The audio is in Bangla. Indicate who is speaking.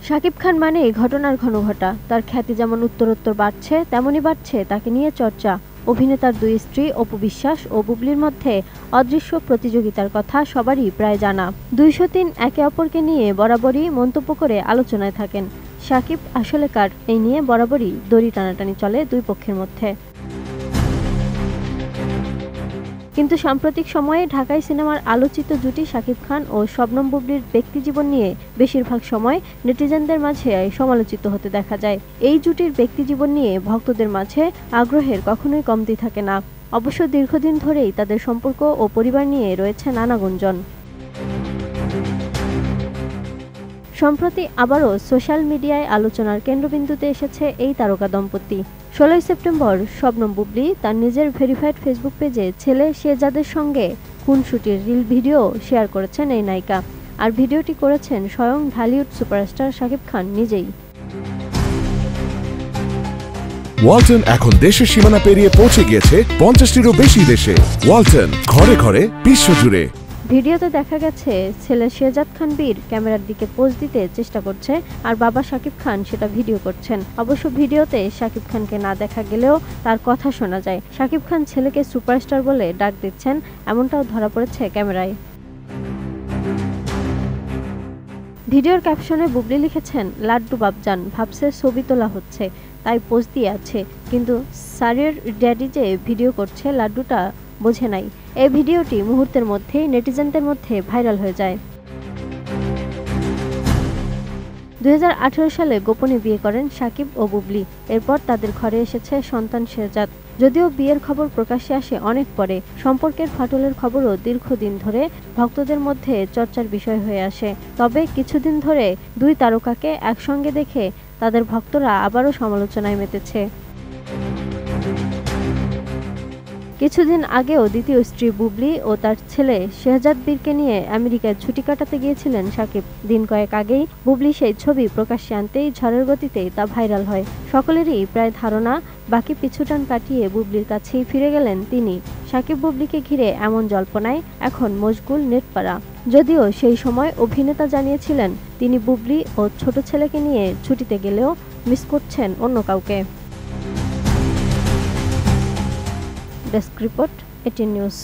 Speaker 1: শাকিব খান মানেই ঘটনার ঘনঘটা। তার খ্যাতি যেমন উত্তরোত্তর বাড়ছে, তেমনই বাড়ছে তাকে নিয়ে চর্চা। অভিনেতার দুই স্ত্রী অপু বিশ্বাস ও বুবলির মধ্যে অদৃশ্য প্রতিযোগিতার কথা সবারই প্রায় জানা। 203 একে অপরকে নিয়ে বরাবরই মন্তব্য করে আলোচনায় থাকেন। শাকিব আসলে কার, এই নিয়ে বরাবরই দড়ি টানাটানি চলে দুই পক্ষের মধ্যে। কিন্তু সাম্প্রতিক সময়ে ঢাকাই সিনেমার আলোচিত জুটি শাকিব খান ও শবনম বুবলির ব্যক্তিজীবন নিয়ে বেশিরভাগ সময় নেটিজেনদের মাঝে সমালোচিত হতে দেখা যায়। এই জুটির ব্যক্তিজীবন নিয়ে ভক্তদের মাঝে আগ্রহের কখনোই কমতি থাকে না। অবশ্য দীর্ঘদিন ধরেই তাদের সম্পর্ক ও পরিবার নিয়ে রয়েছে নানা গুঞ্জন। সম্প্রতি আবারও সোশ্যাল মিডিয়ায় আলোচনার কেন্দ্রবিন্দুতে এসেছে এই তারকা দম্পতি। 16 সেপ্টেম্বর শবনম বুবলি তার নিজের ভেরিফাইড ফেসবুক পেজে ছেলে শেহজাদের সঙ্গে খুনসুটির রিল ভিডিও শেয়ার করেছেন এই নায়িকা। আর ভিডিওটি করেছেন স্বয়ং ঢালিউড সুপারস্টার শাকিব খান নিজেই।
Speaker 2: ওয়ালটন এখন দেশের সীমানা পেরিয়ে পৌঁছে গিয়েছে 50টিরও বেশি দেশে। ওয়ালটন, ঘরে ঘরে বিশ্বজুড়ে।
Speaker 1: ভিডিওতে দেখা গেছে ছেলে শেহজাদ খান বীর ক্যামেরার দিকে পোজ দিতে চেষ্টা করছে, আর বাবা শাকিব খান সেটা ভিডিও করছেন। অবশ্য ভিডিওতে শাকিব খানকে না দেখা গেলেও তার কথা শোনা যায়। শাকিব খান ছেলেকে সুপারস্টার বলে ডাক দিচ্ছেন, এমনটাও ধরা পড়েছে ক্যামেরায়। ভিডিওর ক্যাপশনে বুবলি লিখেছেন, লাড্ডু বাপজান ভাবছে ছবি তোলা হচ্ছে তাই পোজ দিয়ে আছে, কিন্তু সারের ড্যাডি যে ভিডিও করছে লাড্ডুটা বোঝে নাই। এই ভিডিওটি মুহূর্তের মধ্যেই নেটিজেনদের মধ্যে ভাইরাল হয়ে যায়। 2018 সালে গোপনে বিয়ে করেন শাকিব ও বুবলি। এরপর তাদের ঘরে এসেছে সন্তান শেহজাদ। যদিও বিয়ের খবর প্রকাশ্যে আসে অনেক পরে, সম্পর্কের ফাটলের খবরও দীর্ঘদিন ধরে ভক্তদের মধ্যে চর্চার বিষয় হয়ে আসে। তবে কিছুদিন ধরে দুই তারকাকে একসঙ্গে দেখে তাদের ভক্তরা আবারও সমালোচনায় মেতেছে। কিছুদিন আগেও দ্বিতীয় স্ত্রী বুবলি ও তার ছেলে শেহজাদ বীরকে নিয়ে আমেরিকায় ছুটি কাটাতে গিয়েছিলেন শাকিব। দিন কয়েক আগেই বুবলি সেই ছবি প্রকাশ্যে আনতেই ঝড়ের গতিতেই তা ভাইরাল হয়। সকলেরই প্রায় ধারণা বাকি পিছুটান কাটিয়ে বুবলির কাছেই ফিরে গেলেন তিনি। শাকিব বুবলিকে ঘিরে এমন জল্পনায় এখন মশগুল নেটপাড়া। যদিও সেই সময় অভিনেতা জানিয়েছিলেন তিনি বুবলি ও ছোট ছেলেকে নিয়ে ছুটিতে গেলেও মিস করছেন অন্য কাউকে। Desk report, 18 news.